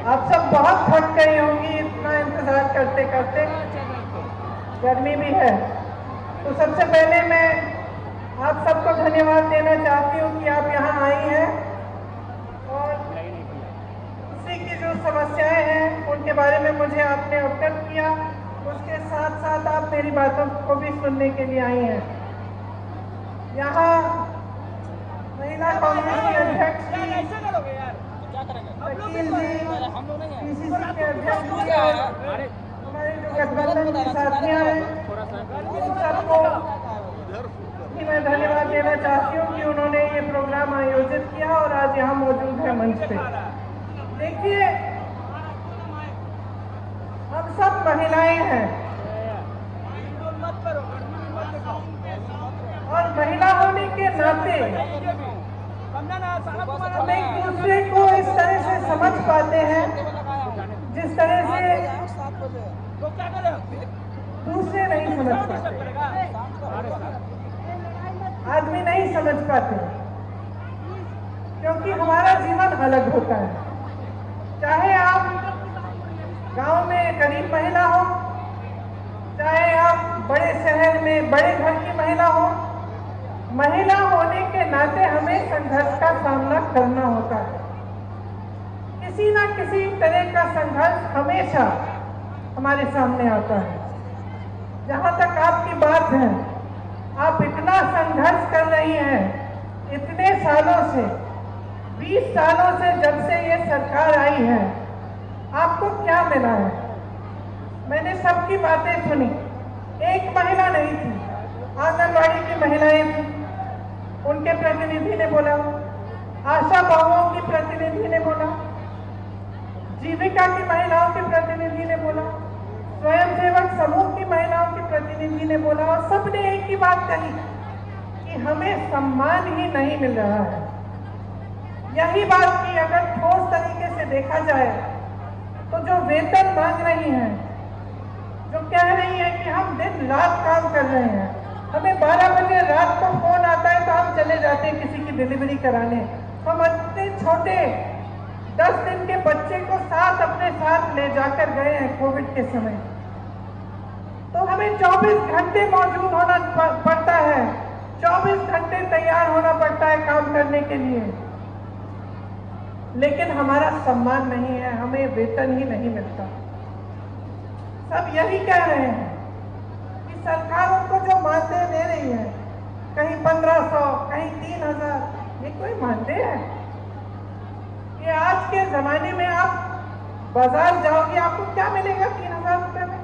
आप सब बहुत थक गई होंगी इतना इंतजार करते करते, गर्मी भी है। तो सबसे पहले मैं आप सबको धन्यवाद देना चाहती हूँ कि आप यहाँ आई हैं और उसी की जो समस्याएं हैं उनके बारे में मुझे आपने अवगत किया। उसके साथ साथ आप मेरी बातों को भी सुनने के लिए आई हैं। यहाँ महिला कांग्रेस की अध्यक्ष वकील जी, पीसीसी के अध्यक्ष जी और हमारे जो गठबंधन की साथियां हैं, उन सबको मैं धन्यवाद देना चाहती हूँ कि उन्होंने ये प्रोग्राम आयोजित किया और आज यहाँ मौजूद है मंच पे। देखिए, हम सब महिलाएं हैं और महिला होने के नाते हम एक दूसरे को इस तरह से समझ पाते हैं जिस तरह से दूसरे नहीं समझ पाते, आदमी नहीं समझ पाते, क्योंकि हमारा जीवन अलग होता है। चाहे आप गांव में गरीब महिला हो, चाहे आप बड़े शहर में बड़े घर की महिला हो, महिला होने के नाते हमें संघर्ष का सामना करना होता है। किसी ना किसी तरह का संघर्ष हमेशा हमारे सामने आता है। जहां तक आपकी बात है, आप इतना संघर्ष कर रही हैं इतने सालों से, 20 सालों से, जब से ये सरकार आई है, आपको क्या मिला है? मैंने सबकी बातें सुनी। एक महिला नहीं थी, आंगनबाड़ी की महिलाएं थी, उनके प्रतिनिधि ने बोला, आशा बहुओं की प्रतिनिधि ने बोला, जीविका की महिलाओं के प्रतिनिधि ने बोला, स्वयंसेवक समूह की महिलाओं के प्रतिनिधि ने बोला, और सबने एक ही बात कही कि हमें सम्मान ही नहीं मिल रहा है। यही बात की अगर ठोस तरीके से देखा जाए तो जो वेतन मांग रही हैं, जो कह रही है कि हम दिन रात काम कर रहे हैं, हमें 12 बजे रात को फोन आता है तो हम चले जाते हैं किसी की डिलीवरी कराने। हम इतने छोटे 10 दिन के बच्चे को साथ अपने साथ ले जाकर गए हैं कोविड के समय। तो हमें 24 घंटे मौजूद होना पड़ता है, 24 घंटे तैयार होना पड़ता है काम करने के लिए, लेकिन हमारा सम्मान नहीं है, हमें वेतन ही नहीं मिलता। सब यही कह रहे हैं कि सरकार उनको जो मानदेय दे रही है, कहीं 1500, कहीं 3000, ये कोई मानदेय है? ये आज के जमाने में आप बाजार जाओगे, आपको क्या मिलेगा 3000 रुपए में?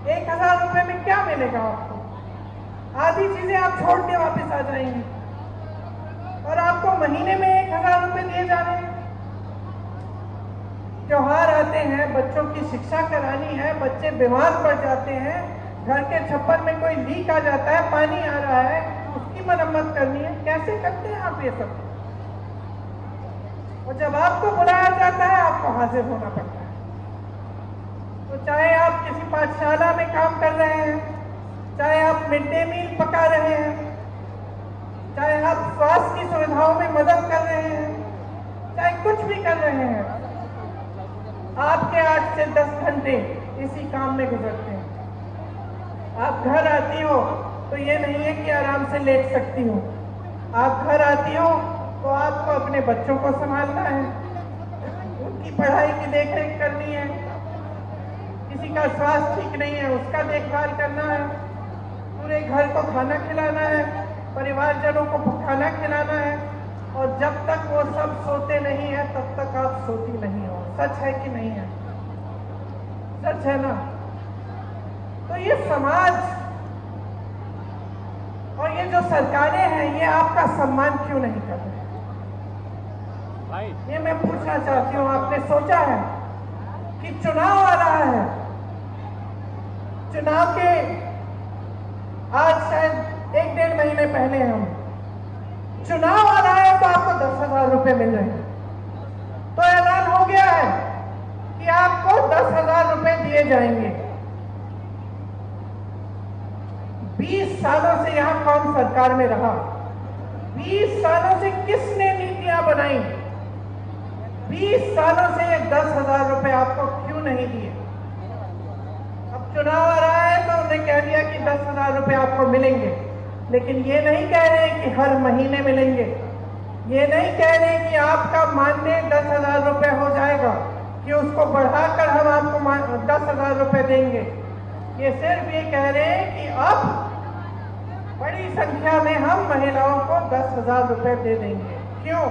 1000 रुपए में क्या मिलेगा आपको? आधी चीजें आप छोड़ के वापस आ जाएंगे और आपको महीने में 1000 रुपए दिए जा रहे हैं। त्योहार आते हैं, बच्चों की शिक्षा करानी है, बच्चे बीमार पड़ जाते हैं, घर के छप्पर में कोई लीक आ जाता है, पानी आ रहा है, उसकी मरम्मत करनी है। कैसे करते हैं आप ये सब? और जब आपको बुलाया जाता है, आपको हाजिर होना पड़ता है। तो चाहे आप किसी पाठशाला में काम कर रहे हैं, चाहे आप मिड डे मील पका रहे हैं, चाहे आप स्वास्थ्य की सुविधाओं में मदद कर रहे हैं, चाहे कुछ भी कर रहे हैं, आपके 8 से 10 घंटे इसी काम में गुजरते हैं। आप घर आती हो तो ये नहीं है कि आराम से लेट सकती हो। आप घर आती हो तो आपको अपने बच्चों को संभालना है, उनकी पढ़ाई की देखरेख करनी है, किसी का स्वास्थ्य ठीक नहीं है उसका देखभाल करना है, पूरे घर को खाना खिलाना है, परिवारजनों को खाना खिलाना है, और जब तक वो सब सोते नहीं है तब तक आप सोती नहीं हो। सच है कि नहीं है? सच है ना? तो ये समाज और ये जो सरकारें हैं, ये आपका सम्मान क्यों नहीं कर रहे? ये मैं पूछना चाहती हूँ। आपने सोचा है कि चुनाव आ रहा है, चुनाव के आज शायद 1-1.5 महीने पहले हम चुनाव आ रहा है तो आपको 10,000 रुपए मिल रहे हैं। तो ऐलान हो गया है कि आपको 10,000 रुपए दिए जाएंगे। 20 सालों से यहां कौन सरकार में रहा? 20 सालों से किसने नीतियां बनाई? 20 सालों से ये 10,000 रुपए आपको क्यों नहीं दिए? अब चुनाव आ रहा है तो उन्होंने कह दिया कि 10,000 रुपए आपको मिलेंगे, लेकिन ये नहीं कह रहे कि हर महीने मिलेंगे। ये नहीं कह रहे कि आपका मानदेय 10,000 रुपए हो जाएगा, कि उसको बढ़ाकर हम आपको 10,000 रुपए देंगे। ये सिर्फ ये कह रहे हैं कि अब बड़ी संख्या में हम महिलाओं को 10,000 रुपए दे देंगे। क्यों?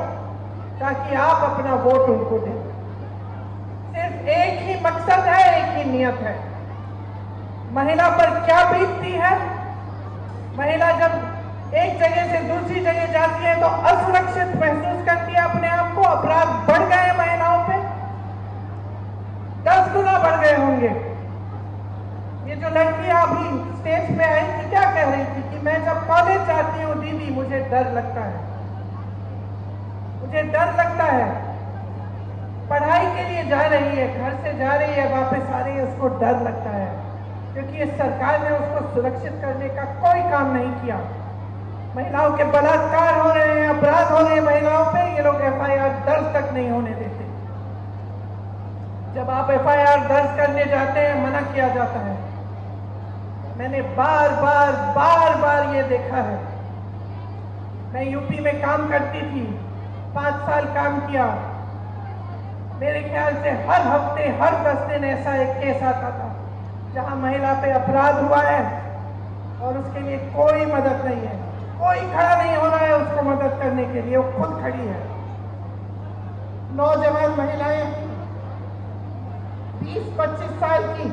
ताकि आप अपना वोट उनको दें। सिर्फ एक ही मकसद है, एक ही नियत है। महिला पर क्या बीतती है? महिला जब एक जगह से दूसरी जगह जाती है तो असुरक्षित महसूस करती है अपने आप को। अपराध बढ़ गए महिलाओं पे, 10 गुना बढ़ गए होंगे। ये जो लड़कियां अभी स्टेज पे आई थी, क्या कह रही थी कि मैं जब कॉलेज जाती हूँ दीदी मुझे डर लगता है, मुझे डर लगता है। पढ़ाई के लिए जा रही है, घर से जा रही है, वापस आ रही है, उसको डर लगता है, क्योंकि इस सरकार ने उसको सुरक्षित करने का कोई काम नहीं किया। महिलाओं के बलात्कार हो रहे हैं, अपराध हो रहे हैं महिलाओं पे, ये लोग FIR दर्ज तक नहीं होने देते। जब आप FIR दर्ज करने जाते हैं मना किया जाता है। मैंने बार बार ये देखा है। मैं यूपी में काम करती थी, 5 साल काम किया। मेरे ख्याल से हर हफ्ते, हर 10 दिन ऐसा एक केस आता था जहां महिला पे अपराध हुआ है और उसके लिए कोई मदद नहीं है, कोई खड़ा नहीं हो रहा है उसको मदद करने के लिए, वो खुद खड़ी है। नौजवान महिलाएं 20-25 साल की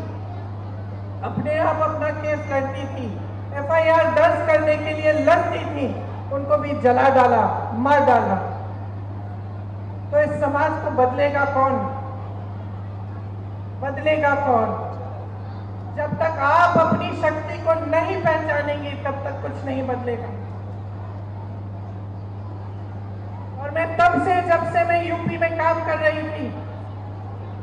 अपने आप अपना केस लड़ती थी, FIR दर्ज करने के लिए लड़ती थी, उनको भी जला डाला, मार डाला। तो इस समाज को बदलेगा कौन? बदलेगा कौन? जब तक आप अपनी शक्ति को नहीं पहचानेंगे तब तक कुछ नहीं बदलेगा। और मैं तब से, जब से मैं यूपी में काम कर रही थी,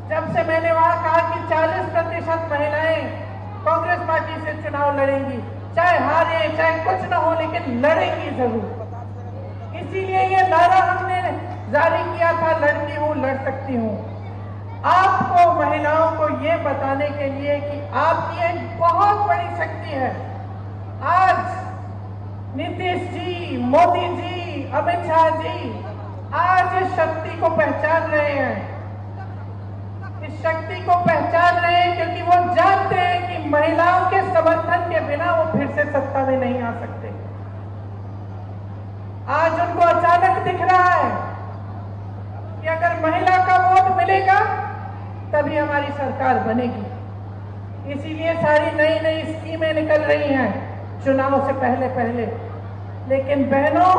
जब से मैंने वहां कहा कि 40% महिलाएं कांग्रेस पार्टी से चुनाव लड़ेंगी, चाहे हारे चाहे कुछ ना हो, लेकिन लड़ेंगी जरूर। इसीलिए ये नारा हमने जारी किया था, लड़ती हूं, लड़ सकती हूं। आपको, महिलाओं को ये बताने के लिए कि आपकी एक बहुत बड़ी शक्ति है। आज नीतीश जी, मोदी जी, अमित शाह जी आज इस शक्ति को पहचान रहे हैं। इस शक्ति को पहचान रहे हैं क्योंकि वो जानते हैं कि महिलाओं के समर्थन के बिना वो फिर से सत्ता में नहीं आ सकते। आज उनको अचानक दिख रहा है कि अगर महिला का वोट मिलेगा तभी हमारी सरकार बनेगी। इसीलिए सारी नई नई स्कीमें निकल रही हैं चुनाव से पहले पहले। लेकिन बहनों,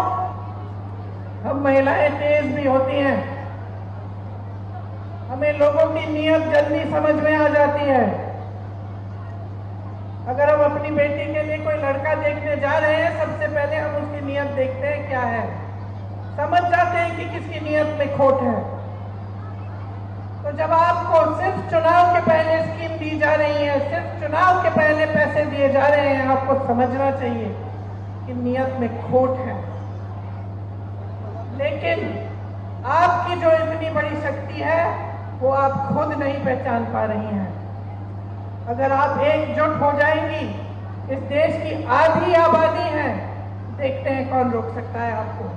हम महिलाएं तेज भी होती हैं, हमें लोगों की नीयत जल्दी समझ में आ जाती है। अगर हम अपनी बेटी के लिए कोई लड़का देखने जा रहे हैं, सबसे पहले हम उसकी नीयत देखते हैं क्या है, समझ जाते हैं कि किसकी नीयत में खोट है। तो जब आपको सिर्फ चुनाव के पहले स्कीम दी जा रही है, सिर्फ चुनाव के पहले पैसे दिए जा रहे हैं, आपको समझना चाहिए कि नीयत में खोट है। लेकिन आपकी जो इतनी बड़ी शक्ति है वो आप खुद नहीं पहचान पा रही हैं। अगर आप एकजुट हो जाएंगी, इस देश की आधी आबादी है, देखते हैं कौन रोक सकता है आपको।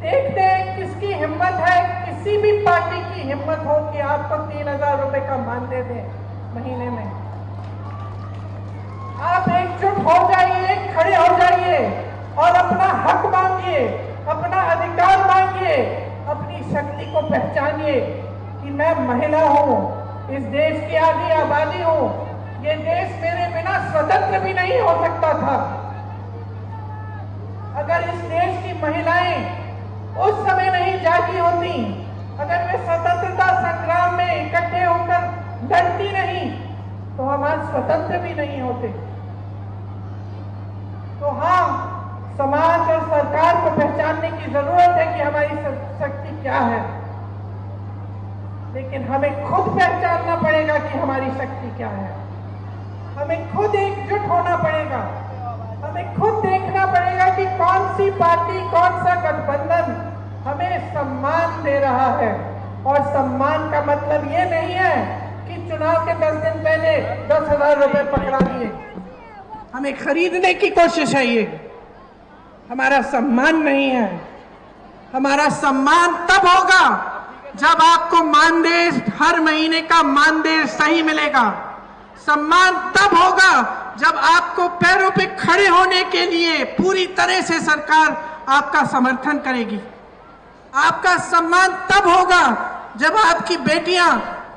देखते हैं किसकी हिम्मत है, किसी भी पार्टी की हिम्मत हो कि आपको 3,000 रुपए का मानदेय दे महीने में। आप एकजुट हो जाइए, खड़े हो जाइए और अपना हक मांगिए, अपना अधिकार मांगिए, अपनी शक्ति को पहचानिए कि मैं महिला हूं, इस देश की आधी आबादी हूं, ये देश मेरे बिना स्वतंत्र भी नहीं हो सकता था। अगर इस देश की महिलाएं उस समय नहीं जागी होती, अगर वे स्वतंत्रता संग्राम में इकट्ठे होकर लड़ती नहीं, तो हम आज स्वतंत्र भी नहीं होते। तो हाँ, समाज और सरकार को पहचानने की जरूरत है कि हमारी शक्ति क्या है, लेकिन हमें खुद पहचानना पड़ेगा कि हमारी शक्ति क्या है। हमें खुद एकजुट होना पड़ेगा, हमें खुद देखना पड़ेगा कि कौन सी पार्टी, कौन सा गठबंधन हमें सम्मान दे रहा है। और सम्मान का मतलब ये नहीं है कि चुनाव के 10 दिन पहले 10,000 रुपए पकड़ा दिए, हमें खरीदने की कोशिश है। ये हमारा सम्मान नहीं है। हमारा सम्मान तब होगा जब आपको मानदेय, हर महीने का मानदेय सही मिलेगा। सम्मान तब होगा जब आपको पैरों पे खड़े होने के लिए पूरी तरह से सरकार आपका समर्थन करेगी। आपका सम्मान तब होगा जब आपकी बेटियां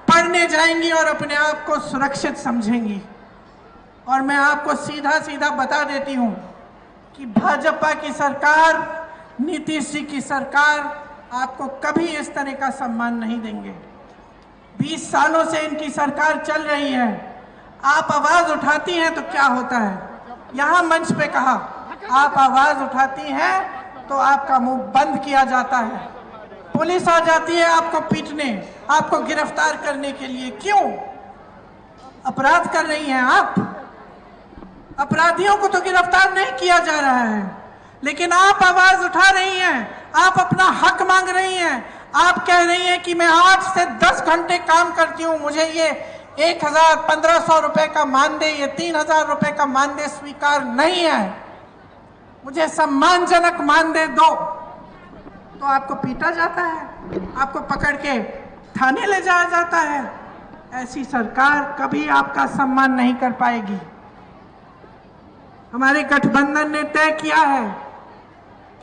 पढ़ने जाएंगी और अपने आप को सुरक्षित समझेंगी। और मैं आपको सीधा सीधा बता देती हूं कि भाजपा की सरकार, नीतीश जी की सरकार आपको कभी इस तरह का सम्मान नहीं देंगे। 20 सालों से इनकी सरकार चल रही है। आप आवाज उठाती हैं तो क्या होता है? यहां मंच पे कहा, आप आवाज उठाती हैं तो आपका मुंह बंद किया जाता है, पुलिस आ जाती है आपको पीटने, आपको गिरफ्तार करने के लिए। क्यों? अपराध कर रही हैं आप। अपराधियों को तो गिरफ्तार नहीं किया जा रहा है, लेकिन आप आवाज उठा रही हैं, आप अपना हक मांग रही हैं। आप कह रही हैं कि मैं 8 से 10 घंटे काम करती हूं, मुझे ये 1,000-1,500 रुपए का मानदेय, ये 3,000 रुपए का मानदेय स्वीकार नहीं है, मुझे सम्मानजनक मानदेय दो। तो आपको पीटा जाता है, आपको पकड़ के थाने ले जाया जाता है। ऐसी सरकार कभी आपका सम्मान नहीं कर पाएगी। हमारे गठबंधन ने तय किया है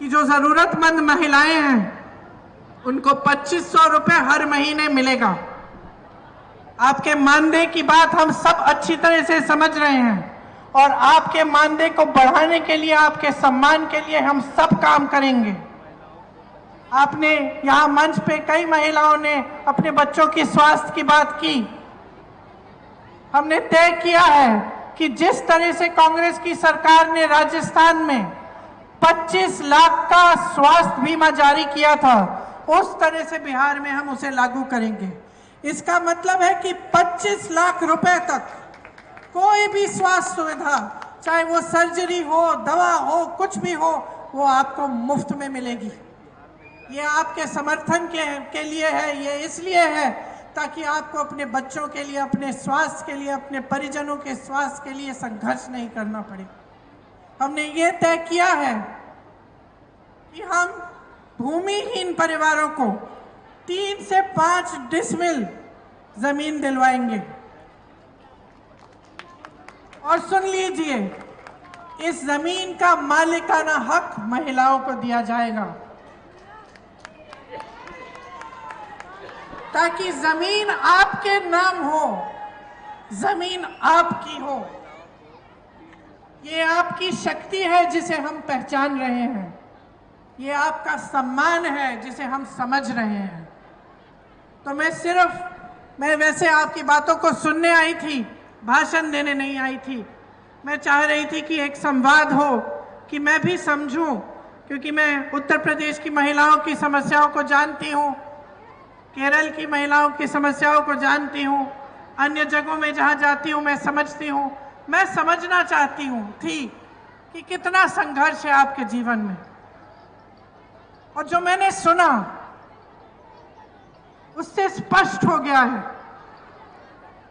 कि जो जरूरतमंद महिलाएं हैं उनको 2,500 रुपए हर महीने मिलेगा। आपके मानदेय की बात हम सब अच्छी तरह से समझ रहे हैं और आपके मानदेय को बढ़ाने के लिए, आपके सम्मान के लिए हम सब काम करेंगे। आपने यहाँ मंच पे कई महिलाओं ने अपने बच्चों की स्वास्थ्य की बात की। हमने तय किया है कि जिस तरह से कांग्रेस की सरकार ने राजस्थान में 25 लाख का स्वास्थ्य बीमा जारी किया था, उस तरह से बिहार में हम उसे लागू करेंगे। इसका मतलब है कि 25 लाख रुपए तक कोई भी स्वास्थ्य सुविधा, चाहे वो सर्जरी हो, दवा हो, कुछ भी हो, वो आपको मुफ्त में मिलेगी। ये आपके समर्थन के लिए है, ये इसलिए है ताकि आपको अपने बच्चों के लिए, अपने स्वास्थ्य के लिए, अपने परिजनों के स्वास्थ्य के लिए संघर्ष नहीं करना पड़े। हमने ये तय किया है कि हम भूमिहीन परिवारों को 3 से 5 डिसमिल जमीन दिलवाएंगे। और सुन लीजिए, इस जमीन का मालिकाना हक महिलाओं को दिया जाएगा ताकि जमीन आपके नाम हो, जमीन आपकी हो। ये आपकी शक्ति है जिसे हम पहचान रहे हैं, ये आपका सम्मान है जिसे हम समझ रहे हैं। तो मैं वैसे आपकी बातों को सुनने आई थी, भाषण देने नहीं आई थी। मैं चाह रही थी कि एक संवाद हो, कि मैं भी समझूं, क्योंकि मैं उत्तर प्रदेश की महिलाओं की समस्याओं को जानती हूं, केरल की महिलाओं की समस्याओं को जानती हूं, अन्य जगहों में जहां जाती हूं मैं समझती हूं। मैं समझना चाहती हूं कि कितना संघर्ष है आपके जीवन में। और जो मैंने सुना उससे स्पष्ट हो गया है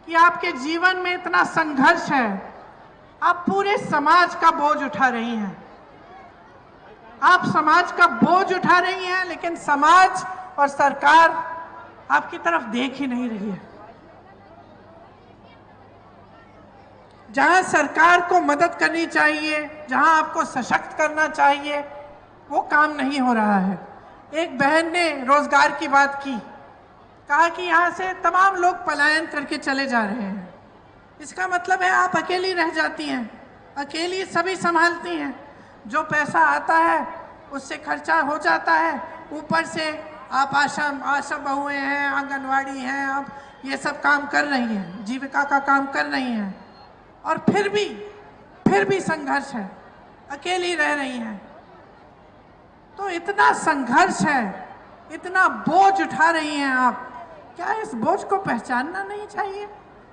कि आपके जीवन में इतना संघर्ष है। आप पूरे समाज का बोझ उठा रही हैं, आप समाज का बोझ उठा रही हैं, लेकिन समाज और सरकार आपकी तरफ देख ही नहीं रही है। जहां सरकार को मदद करनी चाहिए, जहां आपको सशक्त करना चाहिए, वो काम नहीं हो रहा है। एक बहन ने रोजगार की बात की, कहा कि यहाँ से तमाम लोग पलायन करके चले जा रहे हैं। इसका मतलब है आप अकेली रह जाती हैं, अकेली सभी संभालती हैं। जो पैसा आता है उससे खर्चा हो जाता है, ऊपर से आप आशा बहुएं हैं, आंगनवाड़ी हैं, आप ये सब काम कर रही हैं, जीविका का काम कर रही हैं, और फिर भी संघर्ष है, अकेली रह रही हैं। तो इतना संघर्ष है, इतना बोझ उठा रही हैं आप, क्या इस बोझ को पहचानना नहीं चाहिए?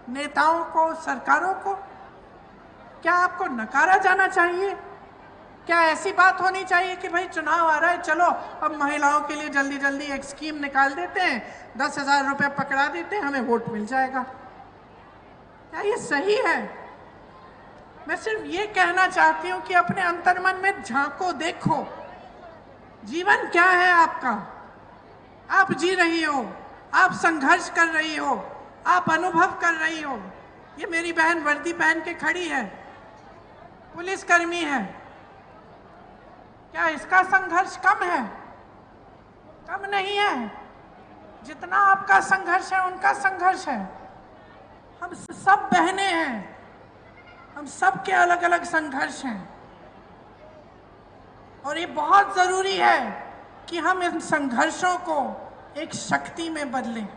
नेताओं को, सरकारों को क्या आपको नकारा जाना चाहिए? क्या ऐसी बात होनी चाहिए कि भाई चुनाव आ रहा है, चलो अब महिलाओं के लिए जल्दी जल्दी एक स्कीम निकाल देते हैं, 10,000 रुपये पकड़ा देते हैं, हमें वोट मिल जाएगा? क्या ये सही है? मैं सिर्फ ये कहना चाहती हूँ कि अपने अंतर्मन में झांको, देखो जीवन क्या है आपका। आप जी रही हो, आप संघर्ष कर रही हो, आप अनुभव कर रही हो। ये मेरी बहन वर्दी पहन के खड़ी है, पुलिसकर्मी है। क्या इसका संघर्ष कम है? कम नहीं है। जितना आपका संघर्ष है उनका संघर्ष है। हम सब बहनें हैं, हम सब के अलग अलग संघर्ष हैं, और ये बहुत जरूरी है कि हम इन संघर्षों को एक शक्ति में बदलें।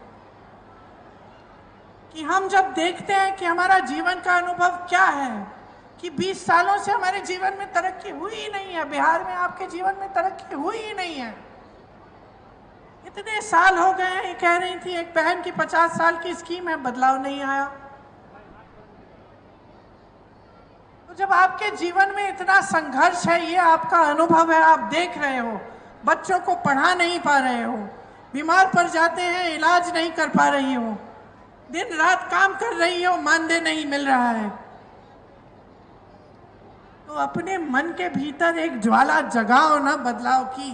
कि हम जब देखते हैं कि हमारा जीवन का अनुभव क्या है, कि 20 सालों से हमारे जीवन में तरक्की हुई ही नहीं है, बिहार में आपके जीवन में तरक्की हुई ही नहीं है, इतने साल हो गए हैं। ये कह रही थी एक बहन की 50 साल की स्कीम है, बदलाव नहीं आया। तो जब आपके जीवन में इतना संघर्ष है, ये आपका अनुभव है, आप देख रहे हो, बच्चों को पढ़ा नहीं पा रहे हो, बीमार पड़ जाते हैं, इलाज नहीं कर पा रही हो, दिन रात काम कर रही हो, मानदेय नहीं मिल रहा है, तो अपने मन के भीतर एक ज्वाला जगाओ ना बदलाव की।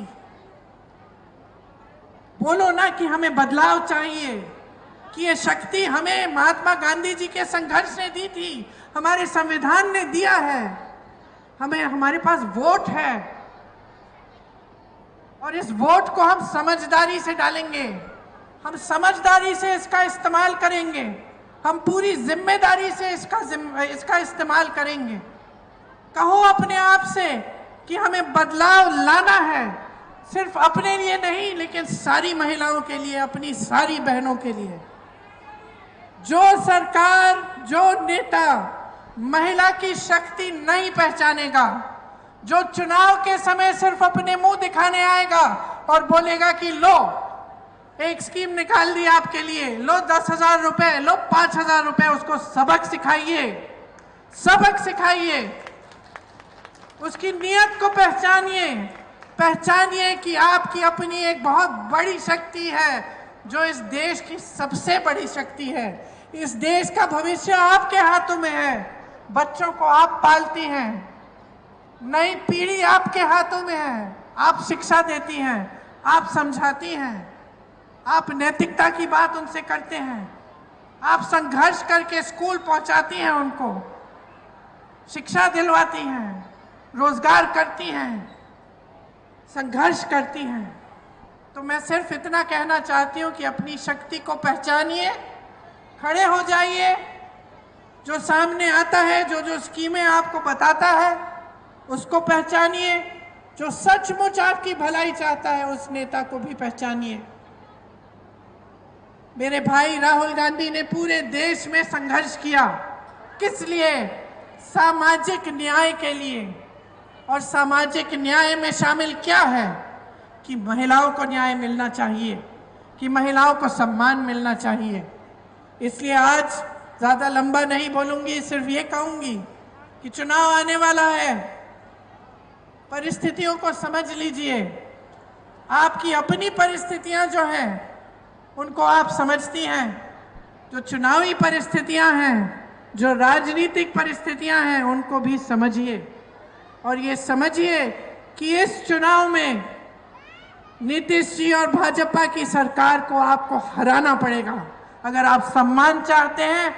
बोलो ना कि हमें बदलाव चाहिए, कि ये शक्ति हमें महात्मा गांधी जी के संघर्ष ने दी थी, हमारे संविधान ने दिया है, हमें, हमारे पास वोट है, और इस वोट को हम समझदारी से डालेंगे, हम समझदारी से इसका इस्तेमाल करेंगे, हम पूरी जिम्मेदारी से इसका इस्तेमाल करेंगे। कहो अपने आप से कि हमें बदलाव लाना है, सिर्फ अपने लिए नहीं लेकिन सारी महिलाओं के लिए, अपनी सारी बहनों के लिए। जो सरकार, जो नेता महिला की शक्ति नहीं पहचानेगा, जो चुनाव के समय सिर्फ अपने मुंह दिखाने आएगा और बोलेगा कि लो एक स्कीम निकाल दी आपके लिए, लो 10,000 रुपए, लो 5,000 रुपए, उसको सबक सिखाइए, सबक सिखाइए, उसकी नीयत को पहचानिए, पहचानिए कि आपकी अपनी एक बहुत बड़ी शक्ति है, जो इस देश की सबसे बड़ी शक्ति है। इस देश का भविष्य आपके हाथों में है। बच्चों को आप पालती हैं, नई पीढ़ी आपके हाथों में है, आप शिक्षा देती हैं, आप समझाती हैं, आप नैतिकता की बात उनसे करते हैं, आप संघर्ष करके स्कूल पहुंचाती हैं, उनको शिक्षा दिलवाती हैं, रोजगार करती हैं, संघर्ष करती हैं। तो मैं सिर्फ इतना कहना चाहती हूँ कि अपनी शक्ति को पहचानिए, खड़े हो जाइए, जो सामने आता है, जो स्कीमें आपको बताता है उसको पहचानिए, जो सचमुच आपकी भलाई चाहता है उस नेता को भी पहचानिए। मेरे भाई राहुल गांधी ने पूरे देश में संघर्ष किया, किस लिए? सामाजिक न्याय के लिए। और सामाजिक न्याय में शामिल क्या है? कि महिलाओं को न्याय मिलना चाहिए, कि महिलाओं को सम्मान मिलना चाहिए। इसलिए आज ज़्यादा लंबा नहीं बोलूँगी, सिर्फ ये कहूँगी कि चुनाव आने वाला है, परिस्थितियों को समझ लीजिए। आपकी अपनी परिस्थितियाँ जो हैं उनको आप समझती हैं, जो चुनावी परिस्थितियाँ हैं, जो राजनीतिक परिस्थितियाँ हैं उनको भी समझिए, और ये समझिए कि इस चुनाव में नीतीश जी और भाजपा की सरकार को आपको हराना पड़ेगा। अगर आप सम्मान चाहते हैं,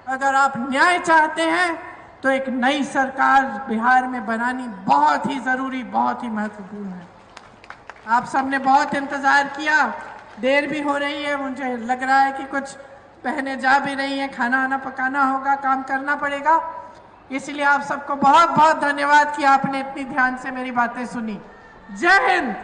अगर आप न्याय चाहते हैं, तो एक नई सरकार बिहार में बनानी बहुत ही ज़रूरी, बहुत ही महत्वपूर्ण है। आप सबने बहुत इंतज़ार किया, देर भी हो रही है, मुझे लग रहा है कि कुछ बहनें जा भी रही हैं, खाना वाना पकाना होगा, काम करना पड़ेगा। इसलिए आप सबको बहुत बहुत धन्यवाद कि आपने इतनी ध्यान से मेरी बातें सुनी। जय हिंद।